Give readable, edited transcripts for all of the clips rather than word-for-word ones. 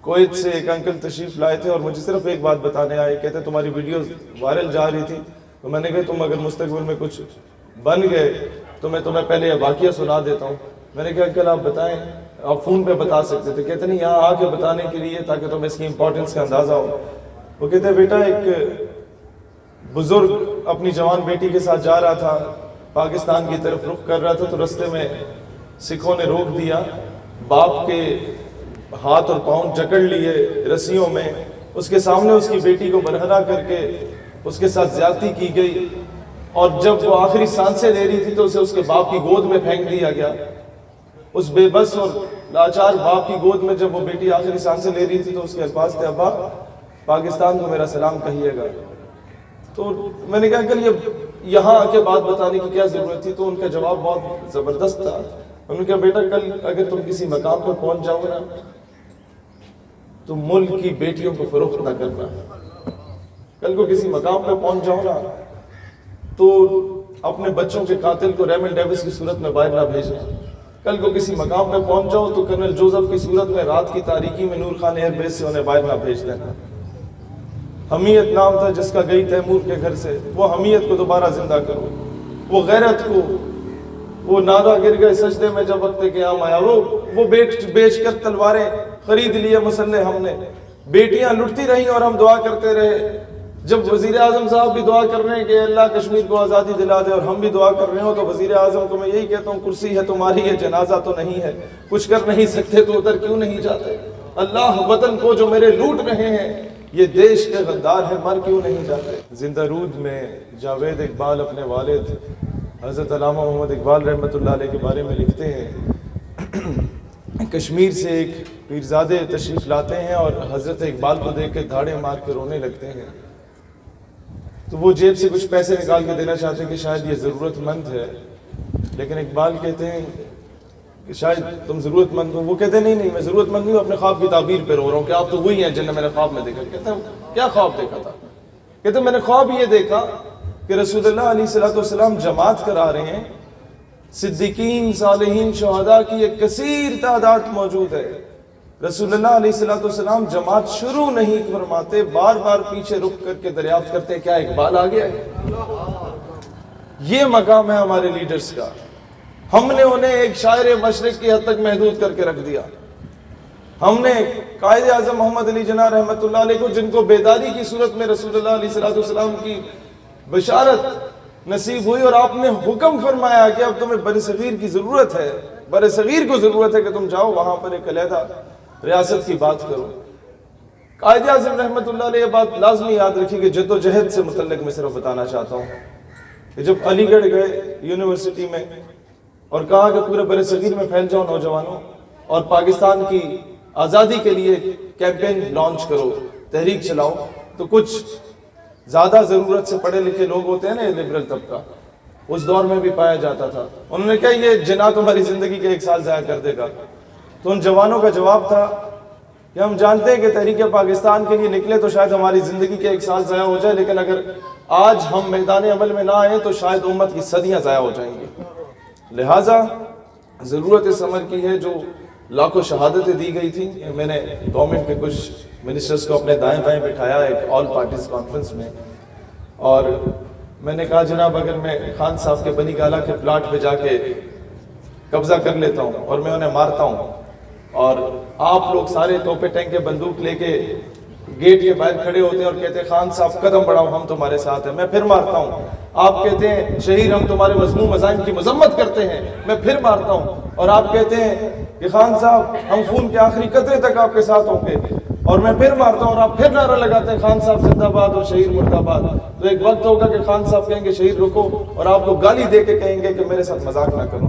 Kuwait سے ایک uncle تشریف لائے تھے اور مجھے صرف ایک بات بتانے آئے، کہتے تمہاری ویڈیوز وائرل جا رہی تھی، تو میں نے کہا تم اگر مستقبل میں کچھ بن گئے تو میں تمہیں پہلے یہ واقعہ سنا دیتا ہوں۔ میں نے کہا انکل آپ بتائیں، آپ فون پہ بتا سکتے تھے، کہتے نہیں یہاں آ کے بتانے کے لیے تاکہ تمہیں اس کی امپورٹنس کا اندازہ ہو۔ وہ کہتے بیٹا ایک بزرگ اپنی جوان بیٹی کے ساتھ جا رہا تھا، پاکستان کی طرف رخ کر رہا تھا، تو رستے میں سکھوں نے روک دیا، باپ کے ہاتھ اور پاؤں جکڑ لیے رسیوں میں، اس کے سامنے اس کی بیٹی کو برہنہ کر کے اس کے ساتھ زیادتی کی گئی، اور جب وہ آخری سانسیں لے رہی تھی تو اسے اس کے باپ کی گود میں پھینک دیا گیا۔ اس بے بس اور لاچار باپ کی گود میں جب وہ بیٹی آخری سانسیں لے رہی تھی تو اس کے الفاظ تھے ابا پاکستان کو میرا سلام کہیے گا۔ تو میں نے کہا کہ یہاں آ کے بات بتانے کی کیا ضرورت تھی؟ تو ان کا جواب بہت زبردست تھا۔ انہوں نے کہا بیٹا کل اگر تم کسی مقام پر پہنچ جاؤ نا تو ملک کی بیٹیوں کو فروخت نہ کرنا۔ کل کو کسی مقام پہ پہنچ جاؤ نا تو اپنے بچوں کے قاتل کو ریمن ڈیوس کی صورت میں باہر نہ بھیجنا۔ کل کو کسی مقام پہ پہنچ جاؤ تو کرنل جوزف کی صورت میں رات کی تاریکی میں نور خان ایئر بیس سے انہیں باہر نہ بھیج دینا۔ حمیت نام تھا جس کا گئی تیمور کے گھر سے، وہ حمیت کو دوبارہ زندہ کرو، وہ غیرت کو، وہ نادا گر گئے سجدے میں جب وقت قیام آیا، وہ بیچ کر تلواریں خرید لیے مسلح ہم نے، بیٹیاں لٹتی رہیں اور ہم دعا کرتے رہے۔ جب وزیر اعظم صاحب بھی دعا کر رہے ہیں کہ اللہ کشمیر کو آزادی دلا دے اور ہم بھی دعا کر رہے ہوں، تو وزیر اعظم کو میں یہی کہتا ہوں کرسی ہے تمہاری، یہ جنازہ تو نہیں ہے، کچھ کر نہیں سکتے تو ادھر کیوں نہیں جاتے؟ اللہ وطن کو جو میرے لوٹ رہے ہیں یہ دیش کے غدار ہیں، مر کیوں نہیں جاتے؟ زندہ رود میں جاوید اقبال اپنے والد حضرت علامہ محمد اقبال رحمۃ اللہ علیہ کے بارے میں لکھتے ہیں، کشمیر سے ایک پیرزادے تشریف لاتے ہیں اور حضرت اقبال کو دیکھ کے دھاڑے مار کے رونے لگتے ہیں، تو وہ جیب سے کچھ پیسے نکال کے دینا چاہتے ہیں کہ شاید یہ ضرورت مند ہے، لیکن اقبال کہتے ہیں کہ شاید تم ضرورت مند ہو۔ وہ کہتے ہیں نہیں میں ضرورت مند نہیں ہوں، اپنے خواب کی تعبیر پہ رو رہا ہوں کہ آپ تو وہی ہیں جن نے میں نے خواب میں دیکھا۔ کہتے ہیں کیا خواب دیکھا تھا؟ کہتے ہیں میں نے خواب یہ دیکھا کہ رسول اللہ علیہ السلام جماعت کرا رہے ہیں، صدیقین صالحین شہداء کی ایک کثیر تعداد موجود ہے، رسول اللہ علیہ السلام جماعت شروع نہیں فرماتے، بار بار پیچھے رخ کر کے دریافت کرتے کیا اقبال آ گیا ہے؟ یہ مقام ہے ہمارے لیڈرز کا۔ ہم نے انہیں ایک شاعر مشرق کی حد تک محدود کر کے رکھ دیا۔ ہم نے قائد اعظم محمد علی جناح رحمۃ اللہ علیہ کو، جن کو بیداری کی صورت میں رسول اللہ علیہ السلام کی بشارت نصیب ہوئی اور آپ نے حکم فرمایا کہ اب تمہیں برصغیر کی ضرورت ہے، برصغیر کو ضرورت ہے کہ تم جاؤ وہاں پر ایک علیحدہ ریاست کی بات کرو۔ قائد اعظم رحمۃ اللہ علیہ یہ بات لازمی یاد رکھی کہ جد و جہد سے متعلق میں صرف بتانا چاہتا ہوں کہ جب علی گڑھ گئے یونیورسٹی میں اور کہا کہ پورے برصغیر میں پھیل جاؤ نوجوانوں اور پاکستان کی آزادی کے لیے کیمپین لانچ کرو، تحریک چلاؤ، تو کچھ زیادہ ضرورت سے پڑھے لکھے لوگ ہوتے ہیں نا، لبرل طبقہ، اس دور میں بھی پایا جاتا تھا۔ انہوں نے کہا یہ جناح تمہاری زندگی کے 1 سال ضائع کر دے گا۔ تو ان جوانوں کا جواب تھا کہ ہم جانتے ہیں کہ تحریک پاکستان کے لیے نکلے تو شاید ہماری زندگی کے 1 سال ضائع ہو جائے، لیکن اگر آج ہم میدان عمل میں نہ آئیں تو شاید امت کی صدیاں ضائع ہو جائیں گی۔ لہٰذا ضرورت اس عمل کی ہے جو لاکھوں شہادتیں دی گئی تھی۔ میں نے گورنمنٹ کے کچھ منسٹرز کو اپنے دائیں بائیں بٹھایا ایک آل پارٹیز کانفرنس میں، اور میں نے کہا جناب اگر میں خان صاحب کے بنی گالہ کے پلاٹ پہ جا کے قبضہ کر لیتا ہوں اور میں انہیں مارتا ہوں اور آپ لوگ سارے توپے ٹینکے بندوق لے کے گیٹ کے باہر کھڑے ہوتے ہیں اور کہتے ہیں خان صاحب قدم بڑھاؤ ہم تمہارے ساتھ ہیں، میں پھر مارتا ہوں، آپ کہتے ہیں شہید ہم تمہارے مظلوم مظالم کی مذمت کرتے ہیں، میں پھر مارتا ہوں، اور آپ کہتے ہیں کہ خان صاحب ہم خون کے آخری قطرے تک آپ کے ساتھ ہوں گے، اور میں پھر مارتا ہوں اور آپ پھر نعرہ لگاتے ہیں خان صاحب زندہ باد اور شہید مرد آباد۔ تو ایک وقت ہوگا کہ خان صاحب کہیں گے شہید رکو، اور آپ کو گالی دے کے کہیں گے کہ میرے ساتھ مذاق نہ کرو۔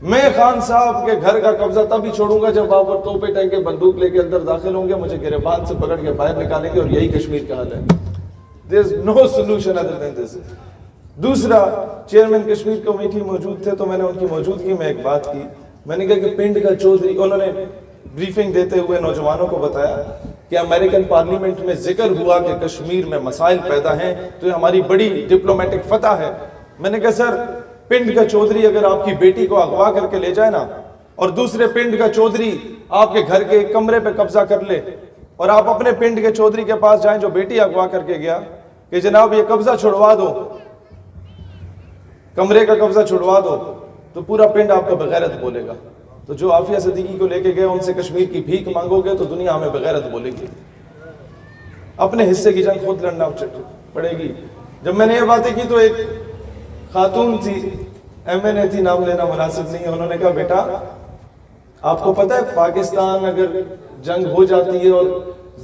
میں خان صاحب کے گھر کا قبضہ تبھی چھوڑوں گا جب آپ اور توپے ٹینکے بندوق لے کے اندر داخل ہوں گے، مجھے گریبان سے پکڑ کے باہر نکالیں گے، اور یہی کشمیر کا حل ہے۔ There is no solution other than this۔ دوسرا، چیئرمین کشمیر کمیٹی موجود تھے تو میں نے ان کی موجودگی میں ایک بات کی، میں نے کہا کہ پنڈ کا چودھری، انہوں نے بریفنگ دیتے ہوئے نوجوانوں کو بتایا کہ امریکن پارلیمنٹ میں ذکر ہوا کہ کشمیر میں مسائل پیدا ہیں تو یہ ہماری بڑی ڈپلومیٹک فتح ہے۔ میں نے کہا سر پنڈ کا چودھری اگر آپ کی بیٹی کو اغوا کر کے لے جائے نا، اور دوسرے پنڈ کا چودھری آپ کے گھر کے ایک کمرے پہ قبضہ کر لے اور آپ اپنے پنڈ کے چودھری کے پاس جائیں جو بیٹی اغوا کر کے گیا کہ جناب یہ قبضہ چھڑوا دو، کمرے کا قبضہ چھڑوا دو، تو پورا پنڈ آپ کا بغیرت بولے گا۔ تو جو عافیہ صدیقی کو لے کے گئے ان سے کشمیر کی بھیک مانگو گے تو دنیا ہمیں بغیرت بولے گی۔ اپنے حصے کی جنگ خود لڑنا پڑے گی۔ جب میں نے یہ باتیں کی تو ایک خاتون تھی، ایم این اے تھی، نام لینا مناسب نہیں ہے، انہوں نے کہا بیٹا آپ کو پتہ ہے پاکستان اگر جنگ ہو جاتی ہے اور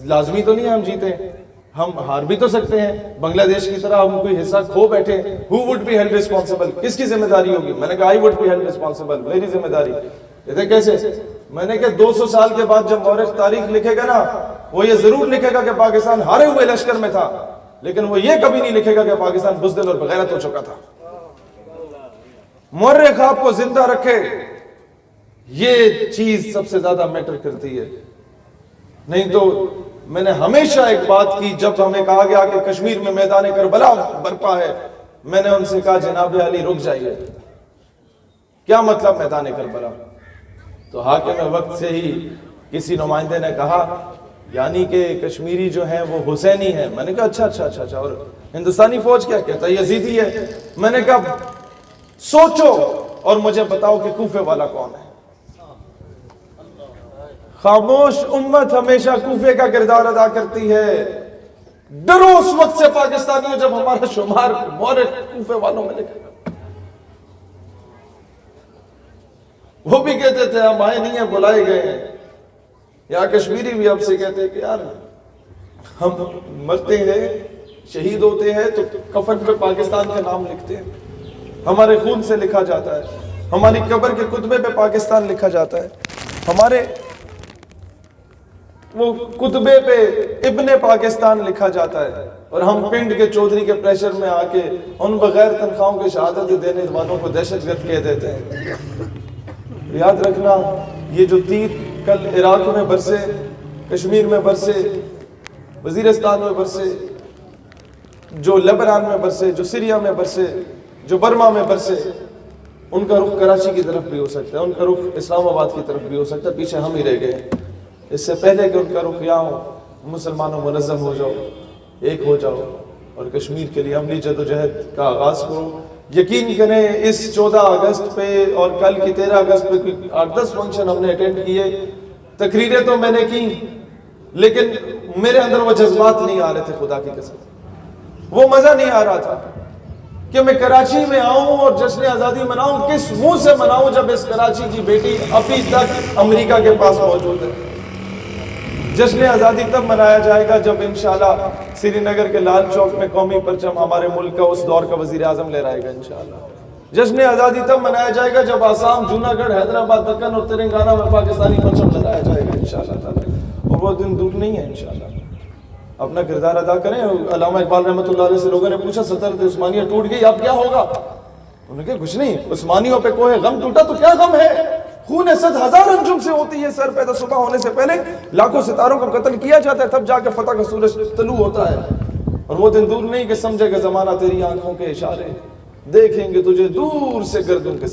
لازمی تو نہیں ہم جیتے، ہم ہار بھی تو سکتے ہیں، بنگلہ دیش کی طرح ہم کوئی حصہ کھو بیٹھے، who would be held responsible؟ کس کی ذمہ داری ہوگی؟ میں نے کہا I would be held responsible، میری ذمہ داری۔ کہتے کیسے؟ میں نے کہا 200 سال کے بعد جب مورخ تاریخ لکھے گا نا وہ یہ ضرور لکھے گا کہ پاکستان ہارے ہوئے لشکر میں تھا، لیکن وہ یہ کبھی نہیں لکھے گا کہ پاکستان بزدل اور بغیرت ہو چکا تھا۔ مورخ آپ کو زندہ رکھے، یہ چیز سب سے زیادہ میٹر کرتی ہے۔ نہیں تو میں نے ہمیشہ ایک بات کی، جب ہمیں کہا گیا کہ کشمیر میں میدان کربلا برپا ہے، میں نے ان سے کہا جناب علی رک جائیے، کیا مطلب میدان کربلا؟ تو حاکم وقت سے ہی کسی نمائندے نے کہا یعنی کہ کشمیری جو ہیں وہ حسینی ہیں۔ میں نے کہا اچھا اور ہندوستانی فوج کیا کہتا ہے؟ یزیدی ہے۔ میں نے کہا سوچو اور مجھے بتاؤ کہ کوفے والا کون ہے؟ خاموش امت ہمیشہ کوفے کا کردار ادا کرتی ہے۔ ڈرو اس وقت سے پاکستانیوں جب ہمارا شمار مورخ کوفے والوں میں لکھے گا۔ وہ بھی کہتے تھے ہم آئے نہیں ہیں، بلائے گئے ہیں۔ یا کشمیری بھی اب سے کہتے ہیں کہ یار ہم مرتے ہیں، شہید ہوتے ہیں تو کفن پہ پاکستان کا نام لکھتے ہیں، ہمارے خون سے لکھا جاتا ہے، ہماری قبر کے کتبے پہ پاکستان لکھا جاتا ہے، ہمارے وہ کتبے پہ ابن پاکستان لکھا جاتا ہے، اور ہم پنڈ کے چودھری کے پریشر میں آ کے ان بغیر تنخواہوں کے شہادت دینے والوں کو دہشت گرد کہہ دیتے ہیں۔ یاد رکھنا یہ جو تیر کل عراق میں برسے، کشمیر میں برسے، وزیرستان میں برسے، جو لبنان میں برسے، جو سیریا میں برسے، جو برما میں برسے، ان کا رخ کراچی کی طرف بھی ہو سکتا ہے، ان کا رخ اسلام آباد کی طرف بھی ہو سکتا ہے، پیچھے ہم ہی رہ گئے۔ اس سے پہلے کہ ان کا رخ یہاں ہو، مسلمانوں منظم ہو جاؤ، ایک ہو جاؤ اور کشمیر کے لیے عملی جدوجہد کا آغاز کرو۔ یقین کریں اس 14 اگست پہ اور کل کی 13 اگست پہ 8-10 فنکشن ہم نے اٹینڈ کیے، تقریریں تو میں نے کی، لیکن میرے اندر وہ جذبات نہیں آ رہے تھے، خدا کی قسم وہ مزہ نہیں آ رہا تھا کہ میں کراچی میں آؤں اور جشن آزادی مناؤں۔ کس منہ سے مناؤں جب اس کراچی کی بیٹی ابھی تک امریکہ کے پاس موجود ہے؟ جشن آزادی تب منایا جائے گا جب انشاءاللہ سری نگر کے لال چوک میں قومی پرچم ہمارے ملک کا اس دور کا وزیر اعظم لہرائے گا انشاءاللہ۔ جشن آزادی تب منایا جائے گا جب آسام، جوناگڑھ، حیدرآباد، دکن اور تلنگانہ میں پاکستانی پرچم لہرایا جائے گا انشاءاللہ تعالی، اور وہ دن دور نہیں ہے انشاءاللہ۔ اپنا کردار ادا کریں۔ علامہ اقبال رحمۃ اللہ علیہ سے لوگوں نے پوچھا سلطنت عثمانیہ ٹوٹ گئی اب کیا ہوگا؟ انہوں نے کہا کچھ نہیں، عثمانیوں پہ کوہ غم ٹوٹا تو کیا غم ہے؟ خون 100,000 انجم سے ہوتی ہے، سر پیدا صبح ہونے سے پہلے لاکھوں ستاروں کو قتل کیا جاتا ہے، تب جا کے فتح کا سورج طلوع ہوتا ہے، اور وہ دن دور نہیں کہ سمجھے گا زمانہ تیری آنکھوں کے اشارے، دیکھیں گے تجھے دور سے گردوں کے